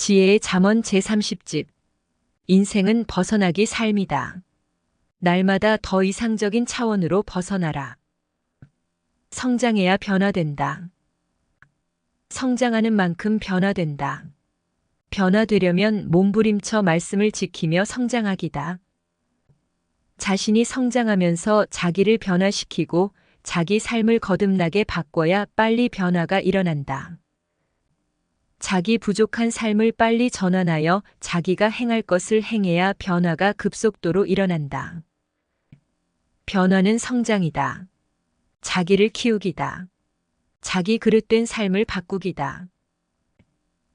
지혜의 잠언 제30집. 인생은 벗어나기 삶이다. 날마다 더 이상적인 차원으로 벗어나라. 성장해야 변화된다. 성장하는 만큼 변화된다. 변화되려면 몸부림쳐 말씀을 지키며 성장하기다. 자신이 성장하면서 자기를 변화시키고 자기 삶을 거듭나게 바꿔야 빨리 변화가 일어난다. 자기 부족한 삶을 빨리 전환하여 자기가 행할 것을 행해야 변화가 급속도로 일어난다. 변화는 성장이다. 자기를 키우기다. 자기 그릇된 삶을 바꾸기다.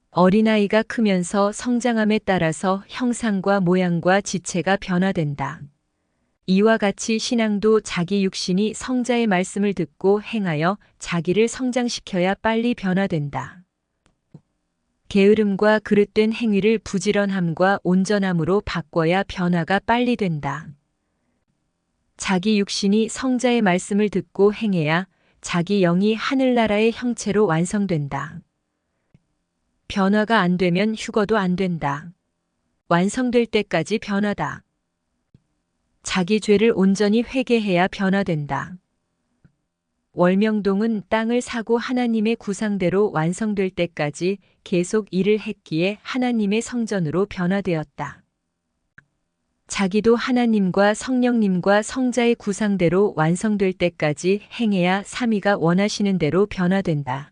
어린아이가 크면서 성장함에 따라서 형상과 모양과 지체가 변화된다. 이와 같이 신앙도 자기 육신이 성자의 말씀을 듣고 행하여 자기를 성장시켜야 빨리 변화된다. 게으름과 그릇된 행위를 부지런함과 온전함으로 바꿔야 변화가 빨리 된다. 자기 육신이 성자의 말씀을 듣고 행해야 자기 영이 하늘나라의 형체로 완성된다. 변화가 안 되면 휴거도 안 된다. 완성될 때까지 변화다. 자기 죄를 온전히 회개해야 변화된다. 월명동은 땅을 사고 하나님의 구상대로 완성될 때까지 계속 일을 했기에 하나님의 성전으로 변화되었다. 자기도 하나님과 성령님과 성자의 구상대로 완성될 때까지 행해야 삼위가 원하시는 대로 변화된다.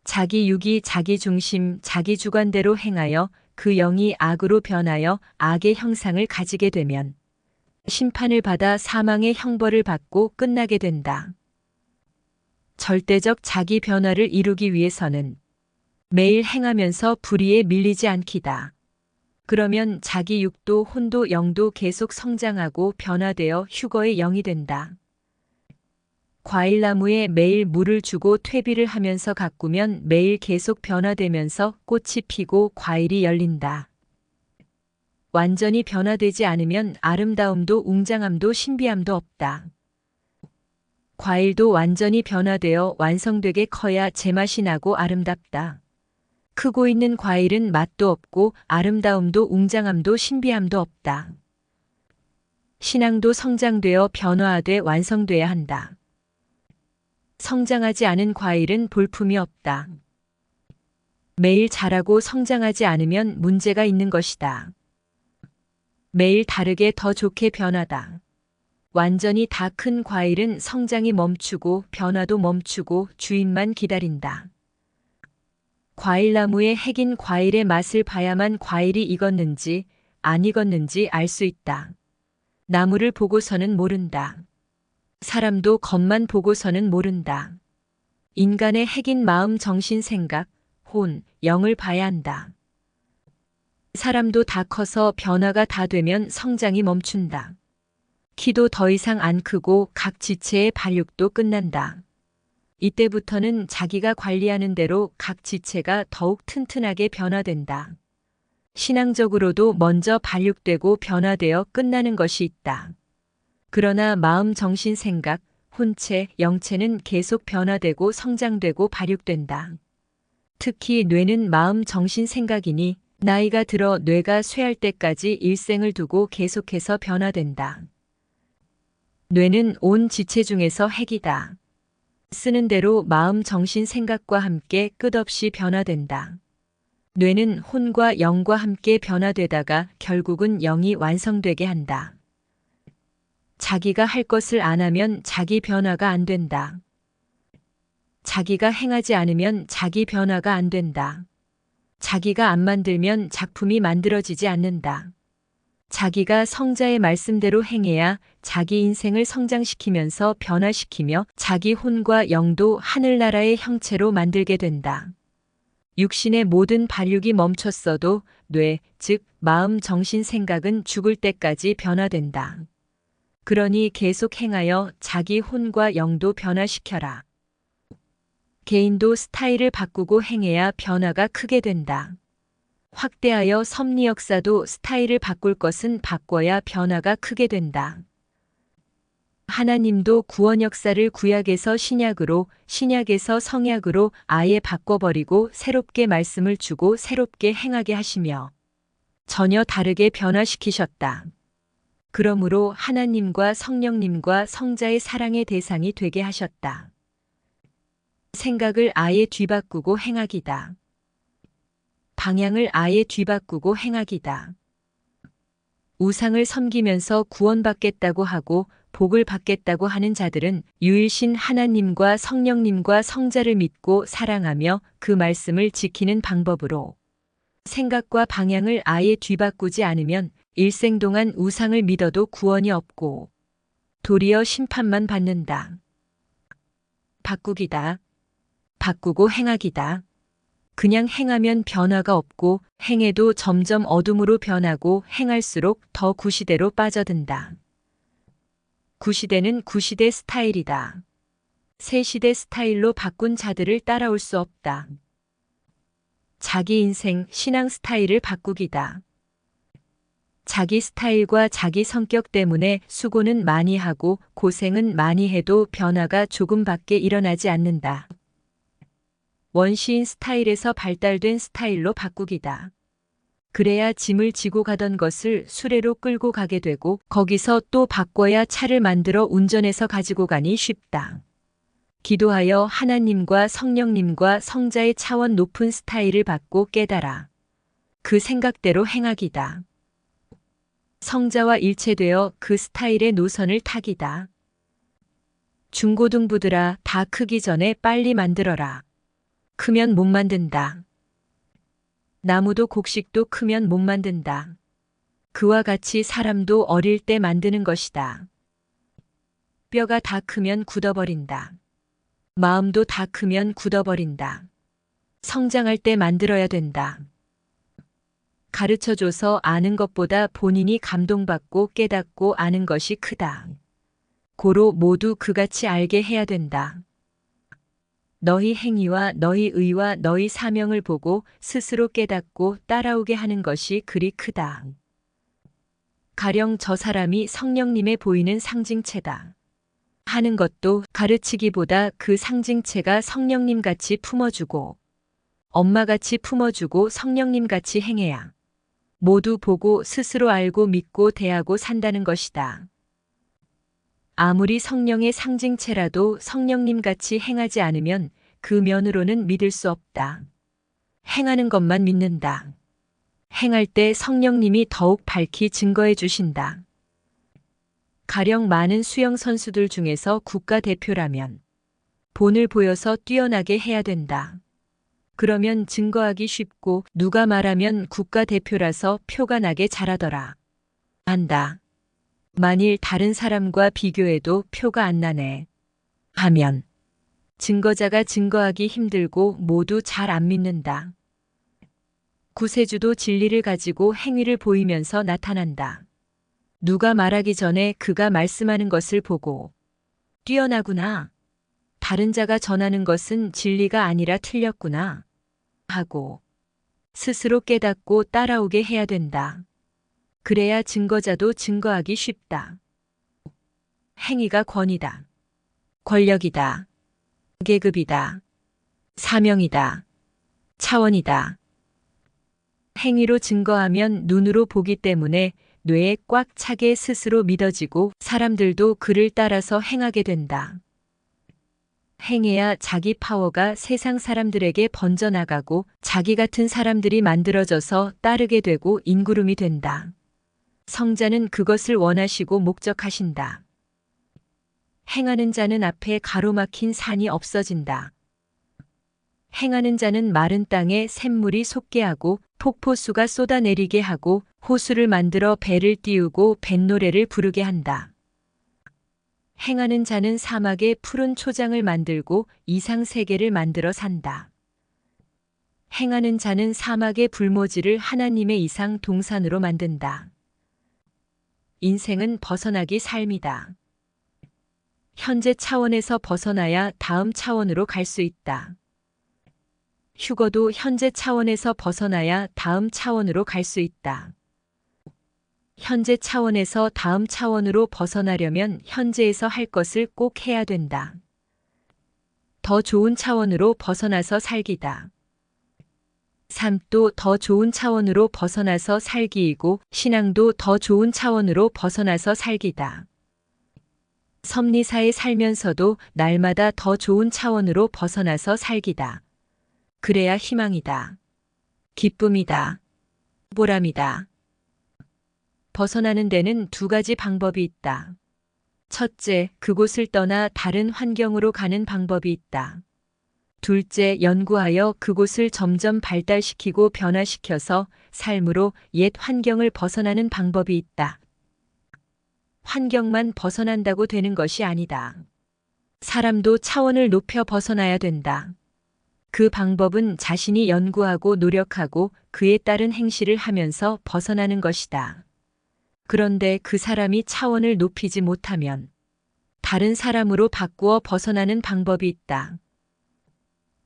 자기 육이 자기 중심, 자기 주관대로 행하여 그 영이 악으로 변하여 악의 형상을 가지게 되면 심판을 받아 사망의 형벌을 받고 끝나게 된다. 절대적 자기 변화를 이루기 위해서는 매일 행하면서 불의에 밀리지 않기다. 그러면 자기 육도 혼도 영도 계속 성장하고 변화되어 휴거의 영이 된다. 과일나무에 매일 물을 주고 퇴비를 하면서 가꾸면 매일 계속 변화되면서 꽃이 피고 과일이 열린다. 완전히 변화되지 않으면 아름다움도 웅장함도 신비함도 없다. 과일도 완전히 변화되어 완성되게 커야 제맛이 나고 아름답다. 크고 있는 과일은 맛도 없고 아름다움도 웅장함도 신비함도 없다. 신앙도 성장되어 변화하되 완성돼야 한다. 성장하지 않은 과일은 볼품이 없다. 매일 자라고 성장하지 않으면 문제가 있는 것이다. 매일 다르게 더 좋게 변하다. 완전히 다 큰 과일은 성장이 멈추고 변화도 멈추고 주인만 기다린다. 과일나무에 핵인 과일의 맛을 봐야만 과일이 익었는지 안 익었는지 알 수 있다. 나무를 보고서는 모른다. 사람도 겉만 보고서는 모른다. 인간의 핵인 마음, 정신, 생각, 혼, 영을 봐야 한다. 사람도 다 커서 변화가 다 되면 성장이 멈춘다. 키도 더 이상 안 크고 각 지체의 발육도 끝난다. 이때부터는 자기가 관리하는 대로 각 지체가 더욱 튼튼하게 변화된다. 신앙적으로도 먼저 발육되고 변화되어 끝나는 것이 있다. 그러나 마음, 정신, 생각, 혼체, 영체는 계속 변화되고 성장되고 발육된다. 특히 뇌는 마음, 정신, 생각이니 나이가 들어 뇌가 쇠할 때까지 일생을 두고 계속해서 변화된다. 뇌는 온 지체 중에서 핵이다. 쓰는 대로 마음, 정신, 생각과 함께 끝없이 변화된다. 뇌는 혼과 영과 함께 변화되다가 결국은 영이 완성되게 한다. 자기가 할 것을 안 하면 자기 변화가 안 된다. 자기가 행하지 않으면 자기 변화가 안 된다. 자기가 안 만들면 작품이 만들어지지 않는다. 자기가 성자의 말씀대로 행해야 자기 인생을 성장시키면서 변화시키며 자기 혼과 영도 하늘나라의 형체로 만들게 된다. 육신의 모든 발육이 멈췄어도 뇌, 즉 마음, 정신, 생각은 죽을 때까지 변화된다. 그러니 계속 행하여 자기 혼과 영도 변화시켜라. 개인도 스타일을 바꾸고 행해야 변화가 크게 된다. 확대하여 섭리 역사도 스타일을 바꿀 것은 바꿔야 변화가 크게 된다. 하나님도 구원 역사를 구약에서 신약으로, 신약에서 성약으로 아예 바꿔버리고 새롭게 말씀을 주고 새롭게 행하게 하시며 전혀 다르게 변화시키셨다. 그러므로 하나님과 성령님과 성자의 사랑의 대상이 되게 하셨다. 생각을 아예 뒤바꾸고 행하기다. 방향을 아예 뒤바꾸고 행하기다. 우상을 섬기면서 구원받겠다고 하고 복을 받겠다고 하는 자들은 유일신 하나님과 성령님과 성자를 믿고 사랑하며 그 말씀을 지키는 방법으로 생각과 방향을 아예 뒤바꾸지 않으면 일생 동안 우상을 믿어도 구원이 없고 도리어 심판만 받는다. 바꾸기다. 바꾸고 행하기다. 그냥 행하면 변화가 없고 행해도 점점 어둠으로 변하고 행할수록 더 구시대로 빠져든다. 구시대는 구시대 스타일이다. 새 시대 스타일로 바꾼 자들을 따라올 수 없다. 자기 인생, 신앙 스타일을 바꾸기다. 자기 스타일과 자기 성격 때문에 수고는 많이 하고 고생은 많이 해도 변화가 조금밖에 일어나지 않는다. 원시인 스타일에서 발달된 스타일로 바꾸기다. 그래야 짐을 지고 가던 것을 수레로 끌고 가게 되고 거기서 또 바꿔야 차를 만들어 운전해서 가지고 가니 쉽다. 기도하여 하나님과 성령님과 성자의 차원 높은 스타일을 받고 깨달아 그 생각대로 행하기다. 성자와 일체되어 그 스타일의 노선을 타기다. 중고등부들아, 다 크기 전에 빨리 만들어라. 크면 못 만든다. 나무도 곡식도 크면 못 만든다. 그와 같이 사람도 어릴 때 만드는 것이다. 뼈가 다 크면 굳어버린다. 마음도 다 크면 굳어버린다. 성장할 때 만들어야 된다. 가르쳐줘서 아는 것보다 본인이 감동받고 깨닫고 아는 것이 크다. 고로 모두 그같이 알게 해야 된다. 너희 행위와 너희 의와 너희 사명을 보고 스스로 깨닫고 따라오게 하는 것이 그리 크다. 가령 저 사람이 성령님의 보이는 상징체다. 하는 것도 가르치기보다 그 상징체가 성령님같이 품어주고 엄마같이 품어주고 성령님같이 행해야 모두 보고 스스로 알고 믿고 대하고 산다는 것이다. 아무리 성령의 상징체라도 성령님같이 행하지 않으면 그 면으로는 믿을 수 없다. 행하는 것만 믿는다. 행할 때 성령님이 더욱 밝히 증거해 주신다. 가령 많은 수영 선수들 중에서 국가대표라면 본을 보여서 뛰어나게 해야 된다. 그러면 증거하기 쉽고 누가 말하면 국가대표라서 표가 나게 잘하더라. 한다. 만일 다른 사람과 비교해도 표가 안 나네. 하면 증거자가 증거하기 힘들고 모두 잘 안 믿는다. 구세주도 진리를 가지고 행위를 보이면서 나타난다. 누가 말하기 전에 그가 말씀하는 것을 보고 뛰어나구나. 다른 자가 전하는 것은 진리가 아니라 틀렸구나. 하고 스스로 깨닫고 따라오게 해야 된다. 그래야 증거자도 증거하기 쉽다. 행위가 권위다. 권력이다. 계급이다. 사명이다. 차원이다. 행위로 증거하면 눈으로 보기 때문에 뇌에 꽉 차게 스스로 믿어지고 사람들도 그를 따라서 행하게 된다. 행해야 자기 파워가 세상 사람들에게 번져나가고 자기 같은 사람들이 만들어져서 따르게 되고 인구름이 된다. 성자는 그것을 원하시고 목적하신다. 행하는 자는 앞에 가로막힌 산이 없어진다. 행하는 자는 마른 땅에 샘물이 솟게 하고 폭포수가 쏟아내리게 하고 호수를 만들어 배를 띄우고 뱃노래를 부르게 한다. 행하는 자는 사막에 푸른 초장을 만들고 이상 세계를 만들어 산다. 행하는 자는 사막의 불모지를 하나님의 이상 동산으로 만든다. 인생은 벗어나기 삶이다. 현재 차원에서 벗어나야 다음 차원으로 갈 수 있다. 휴거도 현재 차원에서 벗어나야 다음 차원으로 갈 수 있다. 현재 차원에서 다음 차원으로 벗어나려면 현재에서 할 것을 꼭 해야 된다. 더 좋은 차원으로 벗어나서 살기다. 삶도 더 좋은 차원으로 벗어나서 살기이고 신앙도 더 좋은 차원으로 벗어나서 살기다. 섭리사에 살면서도 날마다 더 좋은 차원으로 벗어나서 살기다. 그래야 희망이다. 기쁨이다. 보람이다. 벗어나는 데는 두 가지 방법이 있다. 첫째, 그곳을 떠나 다른 환경으로 가는 방법이 있다. 둘째, 연구하여 그곳을 점점 발달시키고 변화시켜서 삶으로 옛 환경을 벗어나는 방법이 있다. 환경만 벗어난다고 되는 것이 아니다. 사람도 차원을 높여 벗어나야 된다. 그 방법은 자신이 연구하고 노력하고 그에 따른 행실을 하면서 벗어나는 것이다. 그런데 그 사람이 차원을 높이지 못하면 다른 사람으로 바꾸어 벗어나는 방법이 있다.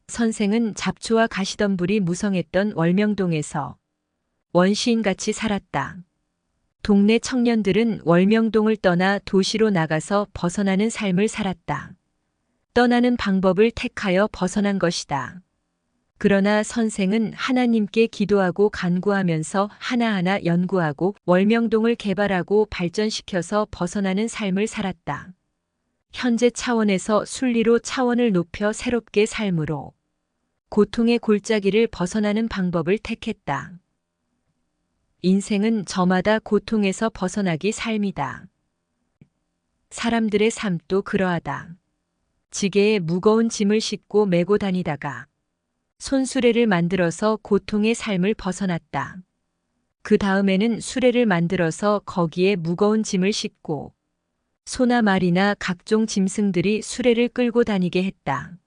선생은 잡초와 가시덤불이 무성했던 월명동에서 원시인같이 살았다. 동네 청년들은 월명동을 떠나 도시로 나가서 벗어나는 삶을 살았다. 떠나는 방법을 택하여 벗어난 것이다. 그러나 선생은 하나님께 기도하고 간구하면서 하나하나 연구하고 월명동을 개발하고 발전시켜서 벗어나는 삶을 살았다. 현재 차원에서 순리로 차원을 높여 새롭게 삶으로 고통의 골짜기를 벗어나는 방법을 택했다. 인생은 저마다 고통에서 벗어나기 삶이다. 사람들의 삶도 그러하다. 지게에 무거운 짐을 싣고 메고 다니다가 손수레를 만들어서 고통의 삶을 벗어났다. 그 다음에는 수레를 만들어서 거기에 무거운 짐을 싣고 소나 말이나 각종 짐승들이 수레를 끌고 다니게 했다.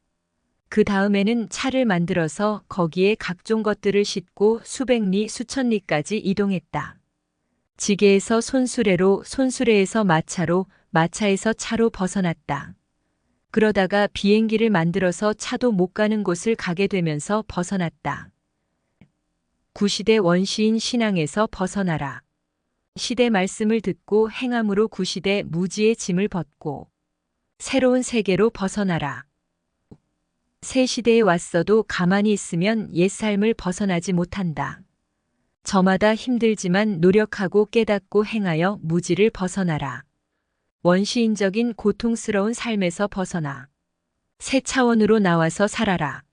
그 다음에는 차를 만들어서 거기에 각종 것들을 싣고 수백 리, 수천 리까지 이동했다. 지게에서 손수레로, 손수레에서 마차로, 마차에서 차로 벗어났다. 그러다가 비행기를 만들어서 차도 못 가는 곳을 가게 되면서 벗어났다. 구시대 원시인 신앙에서 벗어나라. 시대 말씀을 듣고 행함으로 구시대 무지의 짐을 벗고 새로운 세계로 벗어나라. 새 시대에 왔어도 가만히 있으면 옛 삶을 벗어나지 못한다. 저마다 힘들지만 노력하고 깨닫고 행하여 무지를 벗어나라. 원시인적인 고통스러운 삶에서 벗어나 새 차원으로 나와서 살아라.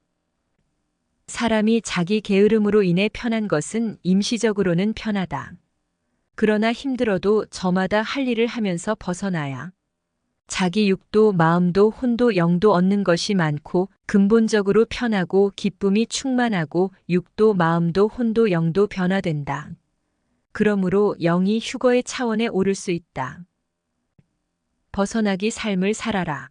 사람이 자기 게으름으로 인해 편한 것은 임시적으로는 편하다. 그러나 힘들어도 저마다 할 일을 하면서 벗어나야 자기 육도 마음도 혼도 영도 얻는 것이 많고 근본적으로 편하고 기쁨이 충만하고 육도 마음도 혼도 영도 변화된다. 그러므로 영이 휴거의 차원에 오를 수 있다. 벗어나기 삶을 살아라.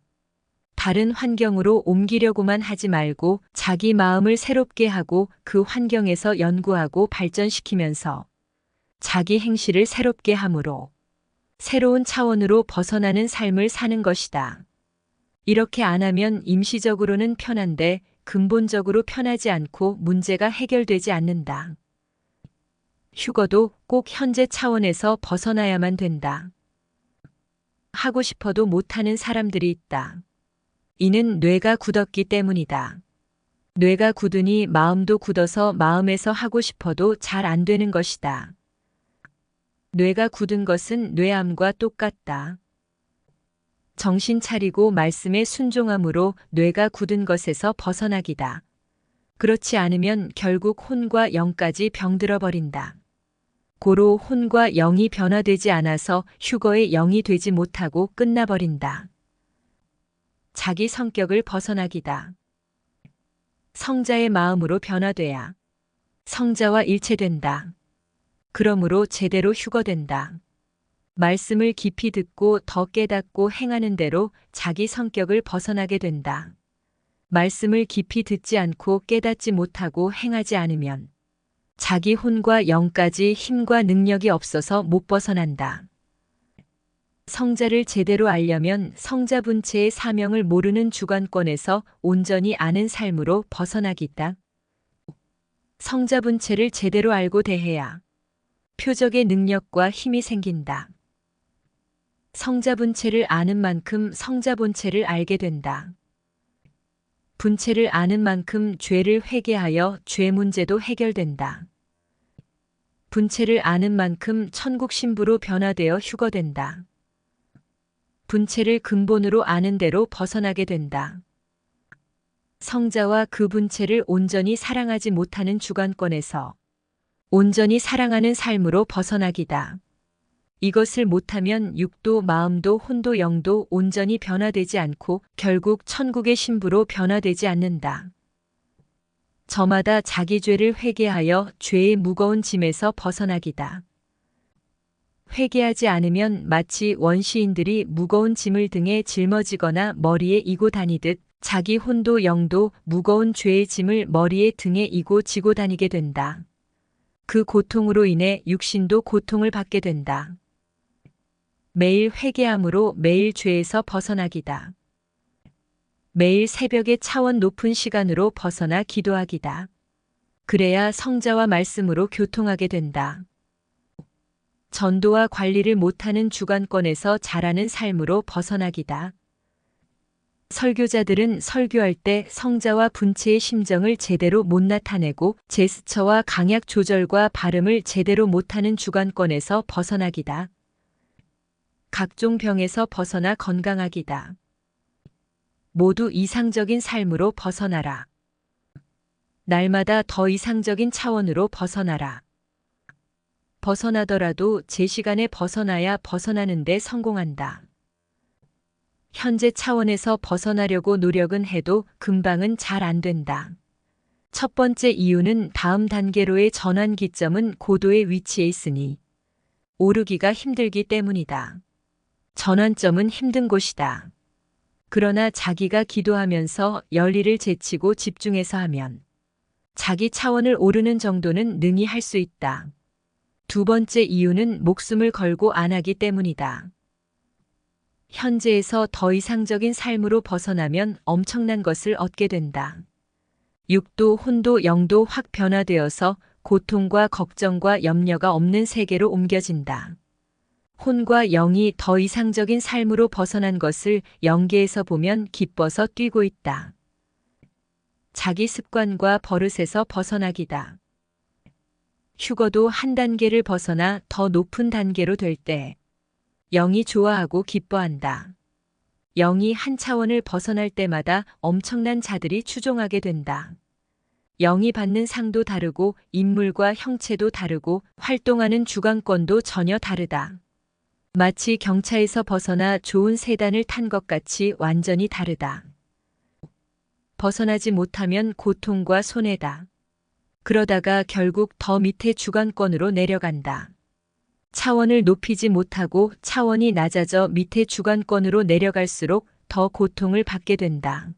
다른 환경으로 옮기려고만 하지 말고 자기 마음을 새롭게 하고 그 환경에서 연구하고 발전시키면서 자기 행실을 새롭게 함으로 새로운 차원으로 벗어나는 삶을 사는 것이다. 이렇게 안 하면 임시적으로는 편한데 근본적으로 편하지 않고 문제가 해결되지 않는다. 휴거도 꼭 현재 차원에서 벗어나야만 된다. 하고 싶어도 못하는 사람들이 있다. 이는 뇌가 굳었기 때문이다. 뇌가 굳으니 마음도 굳어서 마음에서 하고 싶어도 잘 안 되는 것이다. 뇌가 굳은 것은 뇌암과 똑같다. 정신 차리고 말씀에 순종함으로 뇌가 굳은 것에서 벗어나기다. 그렇지 않으면 결국 혼과 영까지 병들어 버린다. 고로 혼과 영이 변화되지 않아서 휴거의 영이 되지 못하고 끝나버린다. 자기 성격을 벗어나기다. 성자의 마음으로 변화돼야 성자와 일체된다. 그러므로 제대로 휴거된다. 말씀을 깊이 듣고 더 깨닫고 행하는 대로 자기 성격을 벗어나게 된다. 말씀을 깊이 듣지 않고 깨닫지 못하고 행하지 않으면 자기 혼과 영까지 힘과 능력이 없어서 못 벗어난다. 성자를 제대로 알려면 성자분체의 사명을 모르는 주관권에서 온전히 아는 삶으로 벗어나기다. 성자분체를 제대로 알고 대해야 표적의 능력과 힘이 생긴다. 성자 분체를 아는 만큼 성자 본체를 알게 된다. 분체를 아는 만큼 죄를 회개하여 죄 문제도 해결된다. 분체를 아는 만큼 천국 신부로 변화되어 휴거된다. 분체를 근본으로 아는 대로 벗어나게 된다. 성자와 그 분체를 온전히 사랑하지 못하는 주관권에서 온전히 사랑하는 삶으로 벗어나기다. 이것을 못하면 육도, 마음도, 혼도, 영도 온전히 변화되지 않고 결국 천국의 신부로 변화되지 않는다. 저마다 자기 죄를 회개하여 죄의 무거운 짐에서 벗어나기다. 회개하지 않으면 마치 원시인들이 무거운 짐을 등에 짊어지거나 머리에 이고 다니듯 자기 혼도 영도 무거운 죄의 짐을 머리에 등에 이고 지고 다니게 된다. 그 고통으로 인해 육신도 고통을 받게 된다. 매일 회개함으로 매일 죄에서 벗어나기다. 매일 새벽의 차원 높은 시간으로 벗어나 기도하기다. 그래야 성자와 말씀으로 교통하게 된다. 전도와 관리를 못하는 주관권에서 자라는 삶으로 벗어나기다. 설교자들은 설교할 때 성자와 분체의 심정을 제대로 못 나타내고 제스처와 강약 조절과 발음을 제대로 못하는 주관권에서 벗어나기다. 각종 병에서 벗어나 건강하기다. 모두 이상적인 삶으로 벗어나라. 날마다 더 이상적인 차원으로 벗어나라. 벗어나더라도 제 시간에 벗어나야 벗어나는데 성공한다. 현재 차원에서 벗어나려고 노력은 해도 금방은 잘 안 된다. 첫 번째 이유는 다음 단계로의 전환 기점은 고도의 위치에 있으니 오르기가 힘들기 때문이다. 전환점은 힘든 곳이다. 그러나 자기가 기도하면서 열의를 제치고 집중해서 하면 자기 차원을 오르는 정도는 능히 할 수 있다. 두 번째 이유는 목숨을 걸고 안 하기 때문이다. 현재에서 더 이상적인 삶으로 벗어나면 엄청난 것을 얻게 된다. 육도, 혼도, 영도 확 변화되어서 고통과 걱정과 염려가 없는 세계로 옮겨진다. 혼과 영이 더 이상적인 삶으로 벗어난 것을 영계에서 보면 기뻐서 뛰고 있다. 자기 습관과 버릇에서 벗어나기다. 휴거도 한 단계를 벗어나 더 높은 단계로 될 때 영이 좋아하고 기뻐한다. 영이 한 차원을 벗어날 때마다 엄청난 자들이 추종하게 된다. 영이 받는 상도 다르고 인물과 형체도 다르고 활동하는 주관권도 전혀 다르다. 마치 경차에서 벗어나 좋은 세단을 탄 것 같이 완전히 다르다. 벗어나지 못하면 고통과 손해다. 그러다가 결국 더 밑에 주관권으로 내려간다. 차원을 높이지 못하고 차원이 낮아져 밑에 주관권으로 내려갈수록 더 고통을 받게 된다.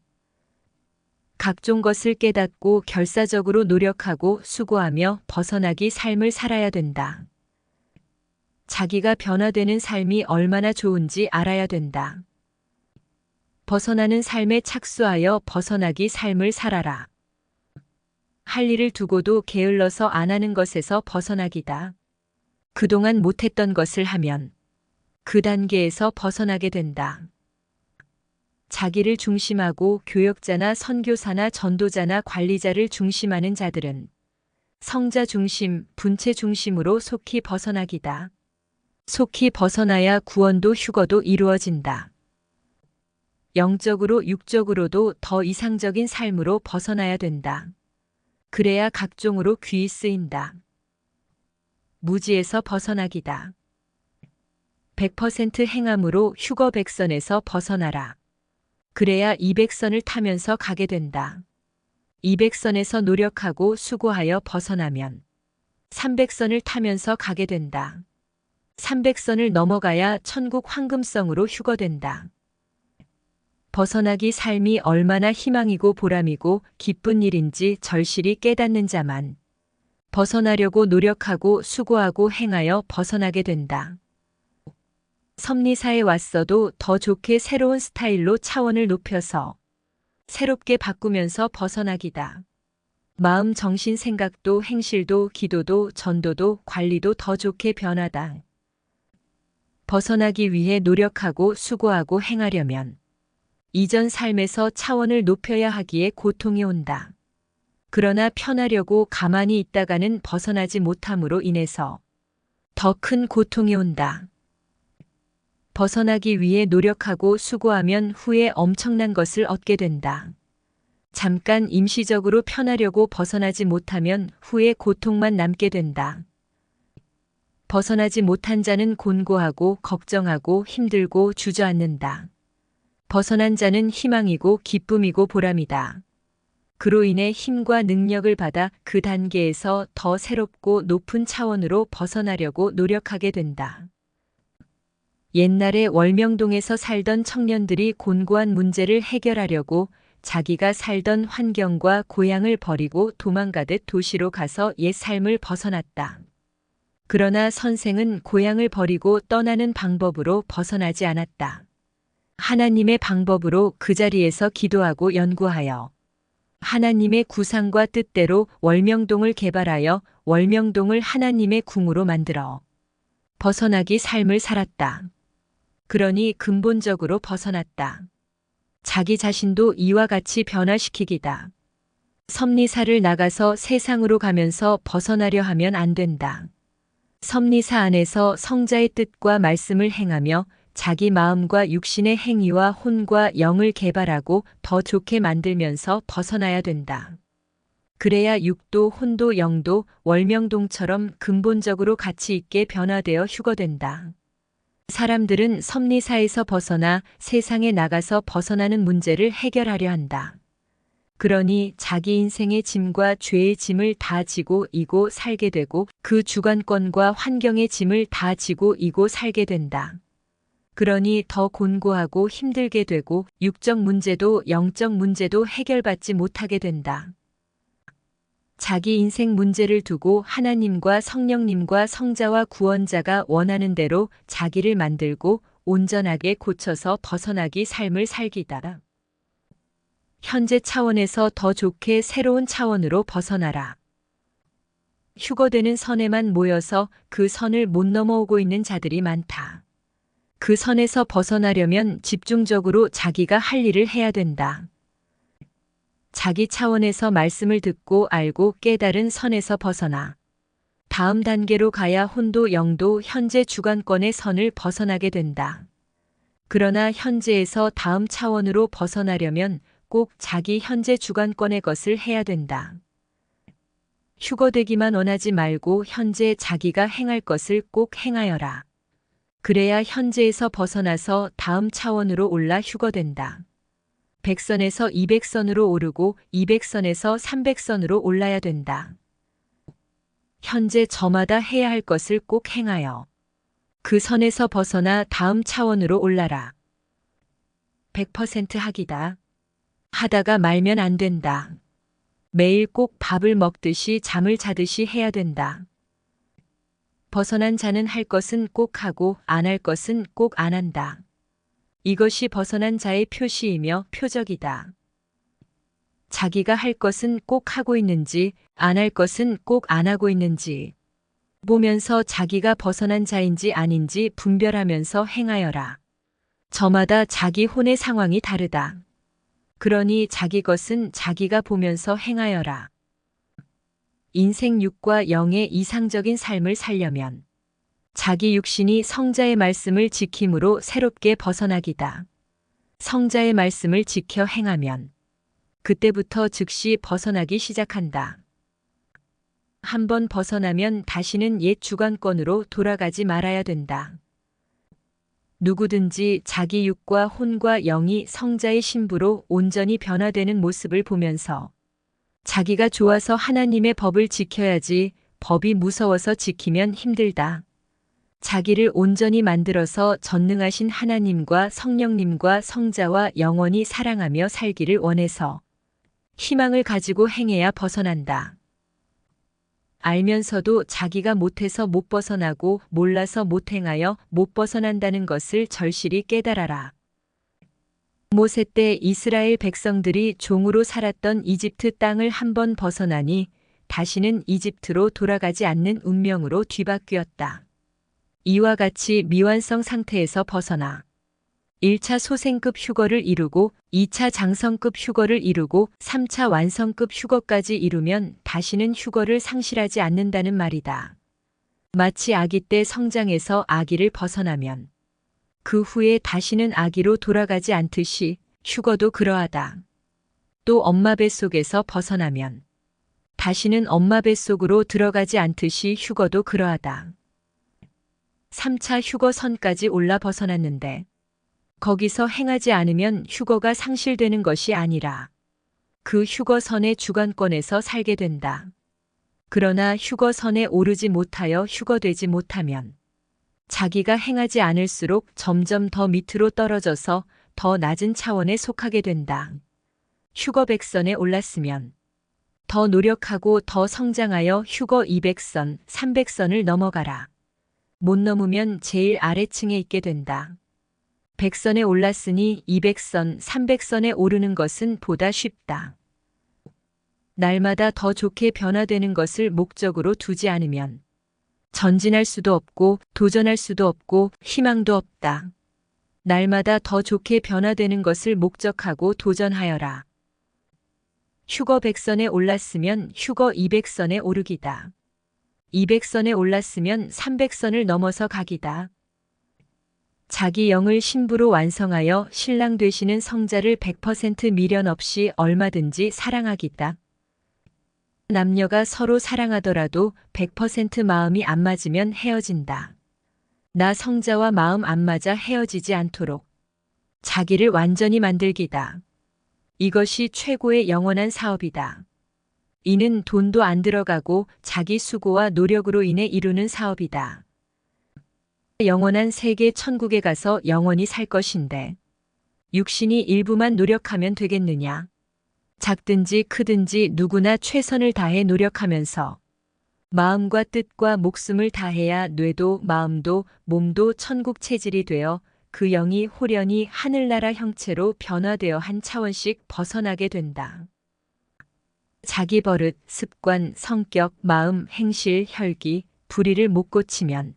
각종 것을 깨닫고 결사적으로 노력하고 수고하며 벗어나기 삶을 살아야 된다. 자기가 변화되는 삶이 얼마나 좋은지 알아야 된다. 벗어나는 삶에 착수하여 벗어나기 삶을 살아라. 할 일을 두고도 게을러서 안 하는 것에서 벗어나기다. 그동안 못했던 것을 하면 그 단계에서 벗어나게 된다. 자기를 중심하고 교역자나 선교사나 전도자나 관리자를 중심하는 자들은 성자 중심, 분체 중심으로 속히 벗어나기다. 속히 벗어나야 구원도 휴거도 이루어진다. 영적으로 육적으로도 더 이상적인 삶으로 벗어나야 된다. 그래야 각종으로 귀히 쓰인다. 무지에서 벗어나기다. 100% 행함으로 휴거 100선에서 벗어나라. 그래야 200선을 타면서 가게 된다. 200선에서 노력하고 수고하여 벗어나면 300선을 타면서 가게 된다. 300선을 넘어가야 천국 황금성으로 휴거된다. 벗어나기 삶이 얼마나 희망이고 보람이고 기쁜 일인지 절실히 깨닫는 자만 벗어나려고 노력하고 수고하고 행하여 벗어나게 된다. 섭리사에 왔어도 더 좋게 새로운 스타일로 차원을 높여서 새롭게 바꾸면서 벗어나기다. 마음, 정신, 생각도 행실도 기도도 전도도 관리도 더 좋게 변하다. 벗어나기 위해 노력하고 수고하고 행하려면 이전 삶에서 차원을 높여야 하기에 고통이 온다. 그러나 편하려고 가만히 있다가는 벗어나지 못함으로 인해서 더 큰 고통이 온다. 벗어나기 위해 노력하고 수고하면 후에 엄청난 것을 얻게 된다. 잠깐 임시적으로 편하려고 벗어나지 못하면 후에 고통만 남게 된다. 벗어나지 못한 자는 곤고하고 걱정하고 힘들고 주저앉는다. 벗어난 자는 희망이고 기쁨이고 보람이다. 그로 인해 힘과 능력을 받아 그 단계에서 더 새롭고 높은 차원으로 벗어나려고 노력하게 된다. 옛날에 월명동에서 살던 청년들이 곤고한 문제를 해결하려고 자기가 살던 환경과 고향을 버리고 도망가듯 도시로 가서 옛 삶을 벗어났다. 그러나 선생은 고향을 버리고 떠나는 방법으로 벗어나지 않았다. 하나님의 방법으로 그 자리에서 기도하고 연구하여 하나님의 구상과 뜻대로 월명동을 개발하여 월명동을 하나님의 궁으로 만들어 벗어나기 삶을 살았다. 그러니 근본적으로 벗어났다. 자기 자신도 이와 같이 변화시키기다. 섭리사를 나가서 세상으로 가면서 벗어나려 하면 안 된다. 섭리사 안에서 성자의 뜻과 말씀을 행하며 자기 마음과 육신의 행위와 혼과 영을 개발하고 더 좋게 만들면서 벗어나야 된다. 그래야 육도 혼도 영도 월명동처럼 근본적으로 가치 있게 변화되어 휴거된다. 사람들은 섭리사에서 벗어나 세상에 나가서 벗어나는 문제를 해결하려 한다. 그러니 자기 인생의 짐과 죄의 짐을 다 지고 이고 살게 되고 그 주관권과 환경의 짐을 다 지고 이고 살게 된다. 그러니 더 곤고하고 힘들게 되고 육적 문제도 영적 문제도 해결받지 못하게 된다. 자기 인생 문제를 두고 하나님과 성령님과 성자와 구원자가 원하는 대로 자기를 만들고 온전하게 고쳐서 벗어나기 삶을 살기다. 현재 차원에서 더 좋게 새로운 차원으로 벗어나라. 휴거되는 선에만 모여서 그 선을 못 넘어오고 있는 자들이 많다. 그 선에서 벗어나려면 집중적으로 자기가 할 일을 해야 된다. 자기 차원에서 말씀을 듣고 알고 깨달은 선에서 벗어나 다음 단계로 가야 혼도 영도 현재 주관권의 선을 벗어나게 된다. 그러나 현재에서 다음 차원으로 벗어나려면 꼭 자기 현재 주관권의 것을 해야 된다. 휴거되기만 원하지 말고 현재 자기가 행할 것을 꼭 행하여라. 그래야 현재에서 벗어나서 다음 차원으로 올라 휴거된다. 100선에서 200선으로 오르고 200선에서 300선으로 올라야 된다. 현재 저마다 해야 할 것을 꼭 행하여 그 선에서 벗어나 다음 차원으로 올라라. 100% 하기다. 하다가 말면 안 된다. 매일 꼭 밥을 먹듯이 잠을 자듯이 해야 된다. 벗어난 자는 할 것은 꼭 하고 안 할 것은 꼭 안 한다. 이것이 벗어난 자의 표시이며 표적이다. 자기가 할 것은 꼭 하고 있는지 안 할 것은 꼭 안 하고 있는지 보면서 자기가 벗어난 자인지 아닌지 분별하면서 행하여라. 저마다 자기 혼의 상황이 다르다. 그러니 자기 것은 자기가 보면서 행하여라. 인생 육과 영의 이상적인 삶을 살려면 자기 육신이 성자의 말씀을 지킴으로 새롭게 벗어나기다. 성자의 말씀을 지켜 행하면 그때부터 즉시 벗어나기 시작한다. 한번 벗어나면 다시는 옛 주관권으로 돌아가지 말아야 된다. 누구든지 자기 육과 혼과 영이 성자의 신부로 온전히 변화되는 모습을 보면서 자기가 좋아서 하나님의 법을 지켜야지 법이 무서워서 지키면 힘들다. 자기를 온전히 만들어서 전능하신 하나님과 성령님과 성자와 영원히 사랑하며 살기를 원해서 희망을 가지고 행해야 벗어난다. 알면서도 자기가 못해서 못 벗어나고 몰라서 못 행하여 못 벗어난다는 것을 절실히 깨달아라. 모세 때 이스라엘 백성들이 종으로 살았던 이집트 땅을 한번 벗어나니 다시는 이집트로 돌아가지 않는 운명으로 뒤바뀌었다. 이와 같이 미완성 상태에서 벗어나 1차 소생급 휴거를 이루고 2차 장성급 휴거를 이루고 3차 완성급 휴거까지 이루면 다시는 휴거를 상실하지 않는다는 말이다. 마치 아기 때 성장해서 아기를 벗어나면 그 후에 다시는 아기로 돌아가지 않듯이 휴거도 그러하다. 또 엄마 뱃속에서 벗어나면 다시는 엄마 뱃속으로 들어가지 않듯이 휴거도 그러하다. 3차 휴거선까지 올라 벗어났는데 거기서 행하지 않으면 휴거가 상실되는 것이 아니라 그 휴거선의 주관권에서 살게 된다. 그러나 휴거선에 오르지 못하여 휴거되지 못하면 자기가 행하지 않을수록 점점 더 밑으로 떨어져서 더 낮은 차원에 속하게 된다. 휴거백선에 올랐으면 더 노력하고 더 성장하여 휴거 200선, 300선을 넘어가라. 못 넘으면 제일 아래층에 있게 된다. 100선에 올랐으니 200선, 300선에 오르는 것은 보다 쉽다. 날마다 더 좋게 변화되는 것을 목적으로 두지 않으면 전진할 수도 없고 도전할 수도 없고 희망도 없다. 날마다 더 좋게 변화되는 것을 목적하고 도전하여라. 휴거 100선에 올랐으면 휴거 200선에 오르기다. 200선에 올랐으면 300선을 넘어서 가기다. 자기 영을 신부로 완성하여 신랑 되시는 성자를 100% 미련 없이 얼마든지 사랑하기다. 남녀가 서로 사랑하더라도 100% 마음이 안 맞으면 헤어진다. 나 성자와 마음 안 맞아 헤어지지 않도록 자기를 완전히 만들기다. 이것이 최고의 영원한 사업이다. 이는 돈도 안 들어가고 자기 수고와 노력으로 인해 이루는 사업이다. 영원한 세계 천국에 가서 영원히 살 것인데 육신이 일부만 노력하면 되겠느냐? 작든지 크든지 누구나 최선을 다해 노력하면서 마음과 뜻과 목숨을 다해야 뇌도 마음도 몸도 천국 체질이 되어 그 영이 호련히 하늘나라 형체로 변화되어 한 차원씩 벗어나게 된다. 자기 버릇, 습관, 성격, 마음, 행실, 혈기, 불의를 못 고치면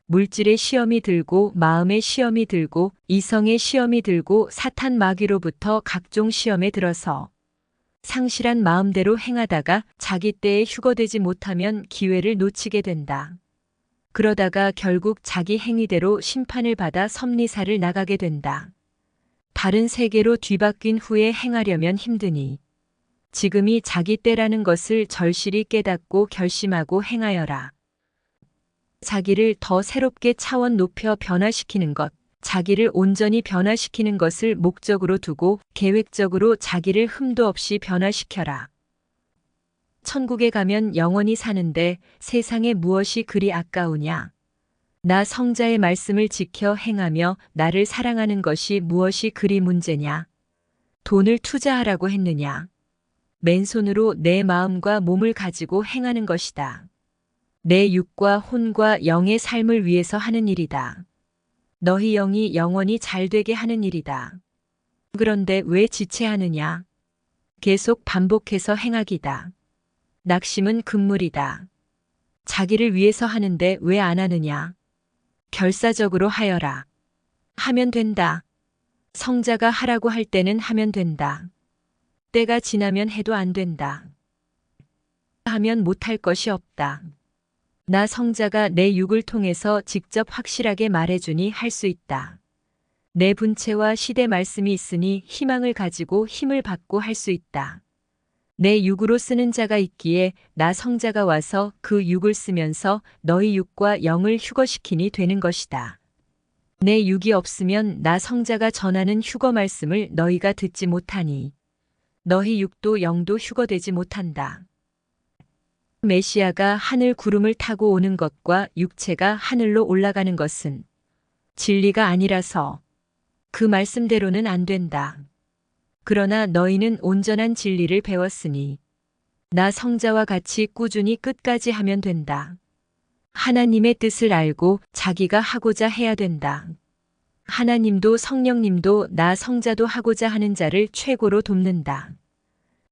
물질의 시험이 들고 마음의 시험이 들고 이성의 시험이 들고 사탄 마귀로부터 각종 시험에 들어서 상실한 마음대로 행하다가 자기 때에 휴거되지 못하면 기회를 놓치게 된다. 그러다가 결국 자기 행위대로 심판을 받아 섭리사를 나가게 된다. 다른 세계로 뒤바뀐 후에 행하려면 힘드니 지금이 자기 때라는 것을 절실히 깨닫고 결심하고 행하여라. 자기를 더 새롭게 차원 높여 변화시키는 것, 자기를 온전히 변화시키는 것을 목적으로 두고 계획적으로 자기를 흠도 없이 변화시켜라. 천국에 가면 영원히 사는데 세상에 무엇이 그리 아까우냐? 나 성자의 말씀을 지켜 행하며 나를 사랑하는 것이 무엇이 그리 문제냐? 돈을 투자하라고 했느냐? 맨손으로 내 마음과 몸을 가지고 행하는 것이다. 내 육과 혼과 영의 삶을 위해서 하는 일이다. 너희 영이 영원히 잘되게 하는 일이다. 그런데 왜 지체하느냐? 계속 반복해서 행하기다. 낙심은 금물이다. 자기를 위해서 하는데 왜 안 하느냐? 결사적으로 하여라. 하면 된다. 성자가 하라고 할 때는 하면 된다. 때가 지나면 해도 안 된다. 하면 못할 것이 없다. 나 성자가 내 육을 통해서 직접 확실하게 말해주니 할 수 있다. 내 분체와 시대 말씀이 있으니 희망을 가지고 힘을 받고 할 수 있다. 내 육으로 쓰는 자가 있기에 나 성자가 와서 그 육을 쓰면서 너희 육과 영을 휴거시키니 되는 것이다. 내 육이 없으면 나 성자가 전하는 휴거 말씀을 너희가 듣지 못하니 너희 육도 영도 휴거되지 못한다. 메시아가 하늘 구름을 타고 오는 것과 육체가 하늘로 올라가는 것은 진리가 아니라서 그 말씀대로는 안 된다. 그러나 너희는 온전한 진리를 배웠으니 나 성자와 같이 꾸준히 끝까지 하면 된다. 하나님의 뜻을 알고 자기가 하고자 해야 된다. 하나님도 성령님도 나 성자도 하고자 하는 자를 최고로 돕는다.